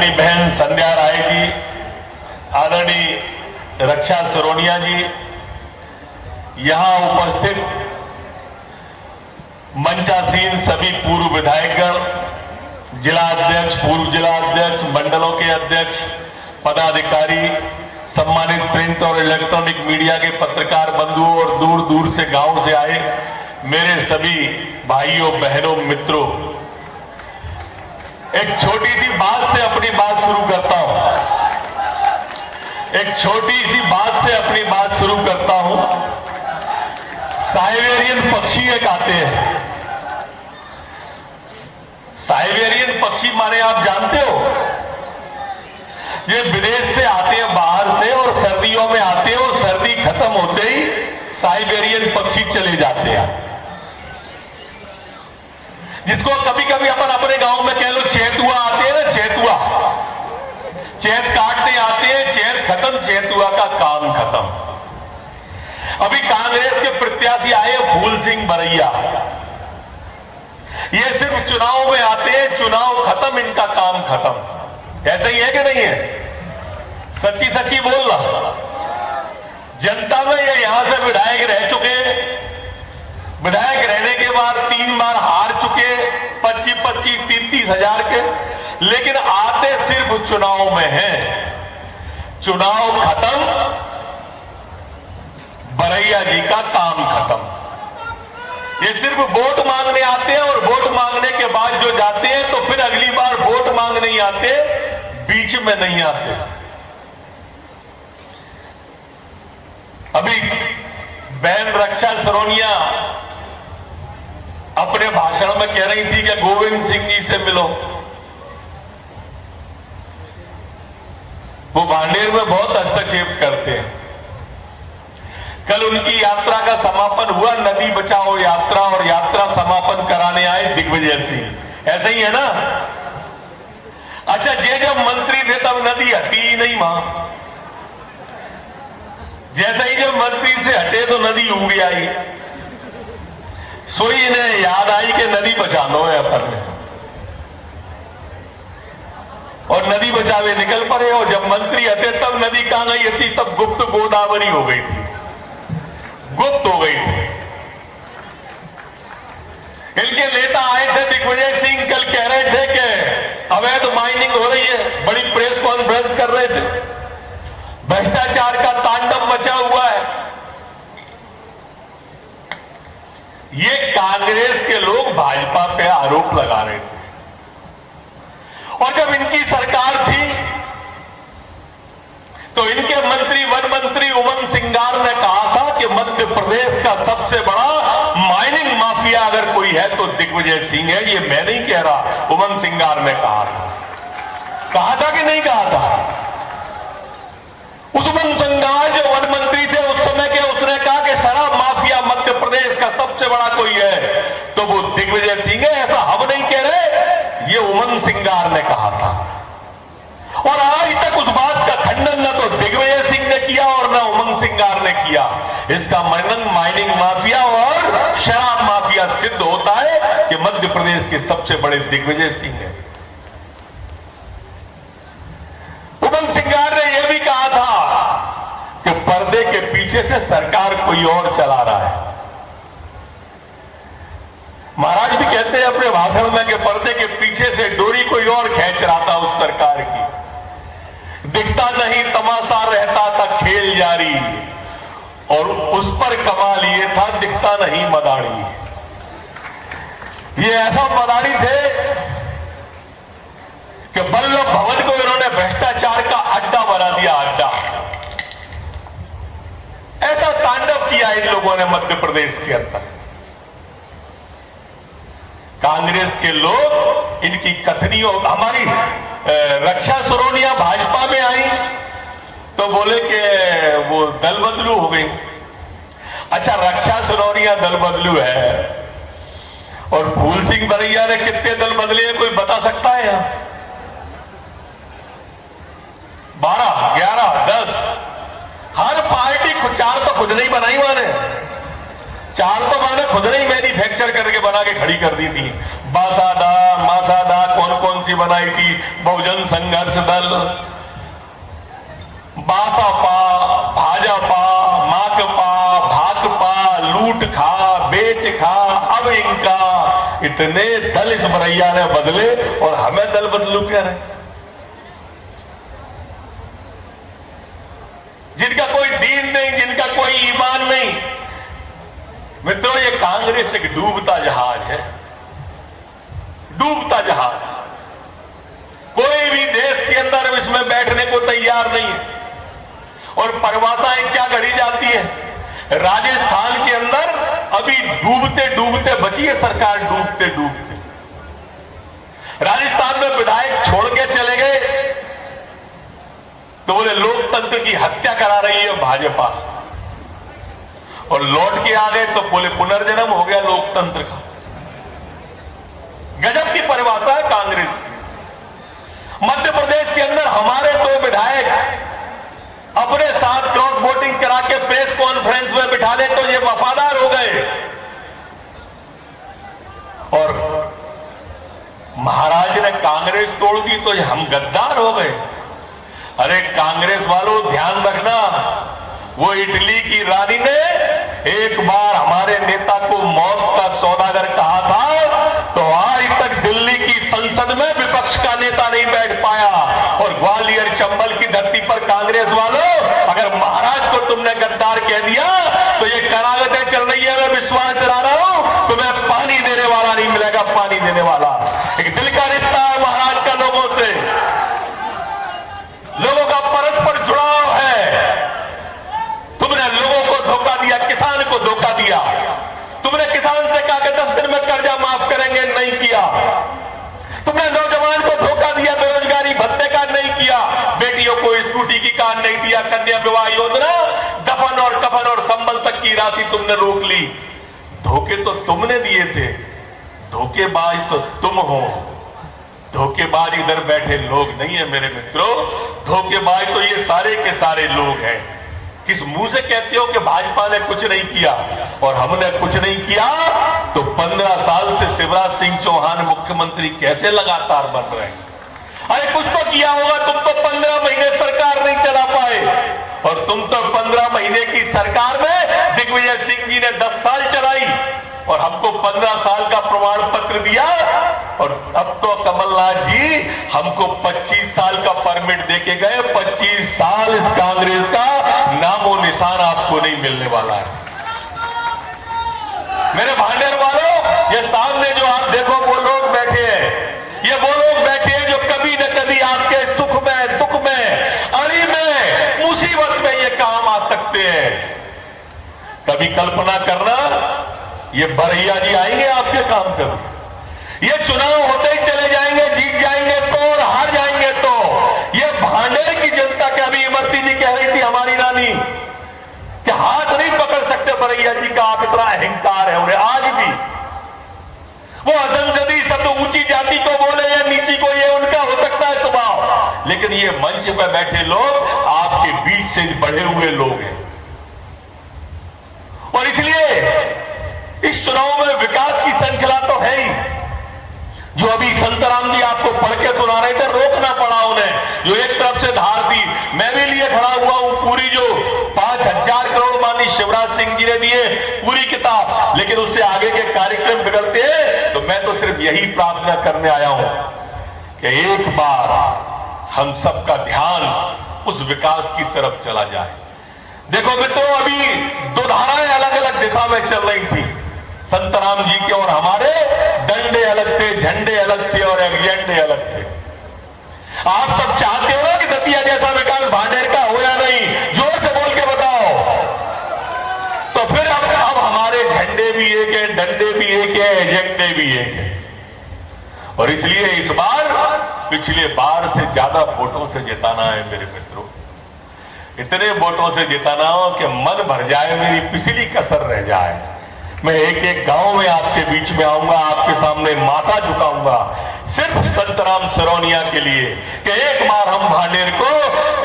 आदरणीय बहन संध्या राय जी, आदरणीय रक्षा सरोनिया जी, यहां उपस्थित मंचासीन सभी पूर्व विधायकगण, जिला अध्यक्ष, पूर्व जिला अध्यक्ष, मंडलों के अध्यक्ष, पदाधिकारी, सम्मानित प्रिंट और इलेक्ट्रॉनिक मीडिया के पत्रकार बंधुओं और दूर दूर से गांव से आए मेरे सभी भाइयों बहनों मित्रों, एक छोटी सी बात से अपनी बात शुरू करता हूं। एक छोटी सी बात से अपनी बात शुरू करता हूं। साइबेरियन पक्षी एक आते हैं। साइबेरियन पक्षी माने आप जानते हो, ये विदेश से आते हैं, बाहर से, और सर्दियों में आते हैं और सर्दी खत्म होते ही साइबेरियन पक्षी चले जाते हैं। जिसको कभी कभी अपन अपने गांव में कह लो चैतुआ आते हैं ना, चैतुआ, चैत काटने आते हैं, चैत खत्म, चैतुआ का काम खत्म। अभी कांग्रेस के प्रत्याशी आए फूल सिंह बरैया, ये सिर्फ चुनाव में आते हैं, चुनाव खत्म, इनका काम खत्म। ऐसा ही है कि नहीं है? सच्ची सच्ची बोल रहा। जनता में ये यहां से विधायक रह चुके, विधायक रहने के बाद 3 बार हार चुके, 25-25, 30-30 हजार के, लेकिन आते सिर्फ चुनाव में हैं। चुनाव खत्म, बरैया जी का काम खत्म। ये सिर्फ वोट मांगने आते हैं और वोट मांगने के बाद जो जाते हैं तो फिर अगली बार वोट मांगने ही आते, बीच में नहीं आते। अभी बहन रक्षा सरोनिया अपने भाषण में कह रही थी कि गोविंद सिंह जी से मिलो। वो भांडेर में बहुत हस्तक्षेप करते हैं। कल उनकी यात्रा का समापन हुआ, नदी बचाओ यात्रा, और यात्रा समापन कराने आए दिग्विजय सिंह। ऐसा ही है ना? अच्छा, ये जब मंत्री थे तब नदी हटी ही नहीं वहां, जैसे ही जब मंत्री से हटे तो नदी उग आई। सोई ने याद आई कि नदी बचानो है अपन ने, और नदी बचावे निकल पड़े। और जब मंत्री हटे तब नदी कहां गई थी? तब गुप्त गोदावरी हो गई थी, गुप्त हो गई थी। इनके नेता आए थे दिग्विजय सिंह, कल कह रहे थे कि अवैध माइनिंग हो रही है, बड़ी प्रेस कॉन्फ्रेंस कर रहे थे, भ्रष्टाचार का तांडव मचा हुआ है। ये कांग्रेस के लोग भाजपा पे आरोप लगा रहे थे। और जब इनकी सरकार थी तो इनके मंत्री, वन मंत्री उमंग सिंगार ने कहा था कि मध्य प्रदेश का सबसे बड़ा माइनिंग माफिया अगर कोई है तो दिग्विजय सिंह है। ये मैं नहीं कह रहा, उमंग सिंगार ने कहा था कि नहीं कहा था? उस उमंग सिंगार जो वन मंत्री थे उस समय के, उसने कहा कि शराब माफिया मध्य प्रदेश का सबसे बड़ा कोई है तो वो दिग्विजय सिंह है। ऐसा हम नहीं कह रहे, ये उमंग सिंगार ने कहा था। और आज तक उस बात का खंडन न तो दिग्विजय सिंह ने किया और न उमंग सिंगार ने किया। इसका माइनिंग माफिया और शराब माफिया सिद्ध होता है कि मध्य प्रदेश के सबसे बड़े दिग्विजय सिंह है। उमंग सिंगार ने यह भी कहा था कि पर्दे के पीछे से सरकार कोई और चला रहा है। महाराज भी कहते हैं अपने भाषण में कि पर्दे के पीछे से डोरी कोई और खींच रहा था उस सरकार की। दिखता नहीं तमाशा, रहता था खेल जारी, और उस पर कमाल ये था दिखता नहीं मदारी। ये ऐसा मदारी थे कि वल्लभ भवन को इन्होंने भ्रष्टाचार का अड्डा बना दिया, अड्डा। ऐसा तांडव किया इन लोगों ने मध्य प्रदेश के अंदर। कांग्रेस के लोग इनकी कथनियों, हमारी रक्षा सरोनिया भाजपा में आई तो बोले कि वो दल बदलू हो गई। अच्छा, रक्षा सरोनिया दल बदलू है और फूल सिंह बरैया ने कितने दल बदले हैं कोई बता सकता है? यहां 12, 11, 10, हर पार्टी 4 तो खुद नहीं बनाई माने, 4 तो माने खुद नहीं मेरी मैन्युफैक्चर करके बना के खड़ी कर दी थी। बासादा मासादा कौन कौन सी बनाई थी, बहुजन संघर्ष दल, बासापा, भाजपा, माकपा, भाकपा, लूट खा बेच खा। अब इनका इतने दल इस बरैया ने बदले और हमें दल बदलू कह रहे, जिनका कोई दीन नहीं, जिनका कोई ईमान नहीं। मित्रों, ये कांग्रेस एक डूबता जहाज है, डूबता जहाज। कोई भी देश के अंदर इसमें बैठने को तैयार नहीं है। और परिभाषाएं क्या गढ़ी जाती है, राजस्थान के अंदर अभी डूबते डूबते बची है सरकार, डूबते डूबते। राजस्थान में विधायक छोड़ के चले गए तो बोले लोकतंत्र की हत्या करा रही है भाजपा, और लौट के आ गए तो बोले पुनर्जन्म हो गया लोकतंत्र का। गजब की परिभाषा है कांग्रेस की। मध्य प्रदेश के अंदर हमारे 2 विधायक अपने साथ क्रॉस वोटिंग करा के प्रेस कॉन्फ्रेंस में बिठा ले तो ये वफादार हो गए, और महाराज ने कांग्रेस तोड़ दी तो हम गद्दार हो गए। अरे कांग्रेस वालों, ध्यान रखना, वो इटली की रानी ने एक बार हमारे नेता को मौत का सौदागर कहा था तो आज तक दिल्ली की संसद में विपक्ष का नेता नहीं बैठ पाया। और ग्वालियर चंबल की धरती पर कांग्रेस वालों, अगर महाराज को तुमने गद्दार कह दिया तो ये करागतें चल रही है, मैं विश्वास दिला रहा हूं, तुम्हें पानी देने वाला नहीं मिलेगा, पानी देने वाला। एक दिल का रिश्ता है महाराज का लोगों से, लोगों का परस्पर जुड़ाव है। तुमने लोगों को धोखा दिया, किसान को धोखा दिया। तुमने किसान से कहा कि 10 दिन में कर्जा माफ करेंगे, नहीं किया। तुमने नौजवान को धोखा दिया, बेरोजगारी भत्ते का नहीं किया, बेटियों को स्कूटी की कार नहीं दिया, कन्या विवाह योजना, दफन और कफन और संबल तक की राशि तुमने रोक ली। धोखे तो तुमने दिए थे, धोखेबाज तो तुम हो। धोखेबाज इधर बैठे लोग नहीं है मेरे मित्रों, धोखेबाज तो ये सारे के सारे लोग हैं। किस मुंह से कहते हो कि भाजपा ने कुछ नहीं किया और हमने कुछ नहीं किया? तो 15 साल से शिवराज सिंह चौहान मुख्यमंत्री कैसे लगातार बन रहे हैं? अरे कुछ तो किया होगा, तुम तो 15 महीने सरकार नहीं चला पाए, और तुम तो 15 महीने की सरकार में दिग्विजय सिंह जी ने 10 साल चलाई और हमको 15 साल का प्रमाण पत्र दिया, और अब तो कमलनाथ जी हमको 25 साल का परमिट देके गए। 25 साल इस कांग्रेस का नामो निशान आपको नहीं मिलने वाला है। मेरे भांडेर वालों, ये सामने जो आप देखो वो लोग बैठे हैं, ये वो लोग बैठे हैं जो कभी न कभी आपके सुख में, दुख में, अड़ी में, मुसीबत में ये काम आ सकते हैं। कभी कल्पना करना ये बरैया जी आएंगे आपके काम कर, ये चुनाव होते ही चले जाएंगे, जीत जाएंगे तो और हार जाएंगे तो। ये भांडेर की जनता के, अभी इमरती जी कह रही थी हमारी नानी कि हाथ नहीं पकड़ सकते बरैया जी का, आप इतना अहंकार है उन्हें आज भी। वो असंसदी सब तो ऊंची जाति को बोले या नीची को, ये उनका हो सकता है स्वभाव, लेकिन ये मंच पर बैठे लोग आपके बीच से बढ़े हुए लोग हैं। और इसलिए इस चुनाव में विकास की श्रृंखला तो है ही, जो अभी संतराम जी आपको पढ़ के सुना रहे थे, रोकना पड़ा उन्हें, जो एक तरफ से धार दी। मैं भी लिए खड़ा हुआ हूं पूरी जो 5000 करोड़ मानी शिवराज सिंह जी ने दिए, पूरी किताब, लेकिन उससे आगे के कार्यक्रम बिगड़ते हैं। तो मैं तो सिर्फ यही प्रार्थना करने आया हूं कि एक बार हम सबका ध्यान उस विकास की तरफ चला जाए। देखो मित्रों, अभी 2 धाराएं अलग अलग दिशा में चल रही थी, संतराम जी के और हमारे डंडे अलग थे, झंडे अलग थे और एजेंडे अलग थे। आप सब चाहते हो ना कि दतिया जैसा विकास भांडेर का हो या नहीं? जोर से बोल के बताओ। तो फिर अब हमारे झंडे भी एक है, डंडे भी एक है, एजेंडे भी एक है। और इसलिए इस बार पिछले बार से ज्यादा वोटों से जिताना है मेरे मित्रों। इतने वोटों से जिताना हो कि मन भर जाए, मेरी पिछली कसर रह जाए। मैं एक एक गांव में आपके बीच में आऊंगा, आपके सामने माथा झुकाऊंगा, सिर्फ संतराम सिरौनिया के लिए कि एक बार हम भांडेर को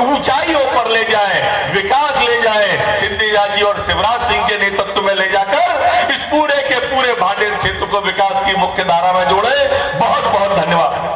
ऊंचाइयों पर ले जाएं, विकास ले जाएं, सिंधिया जी और शिवराज सिंह के नेतृत्व में ले जाकर इस पूरे के पूरे भांडेर क्षेत्र को विकास की मुख्य धारा में जोड़े। बहुत बहुत धन्यवाद।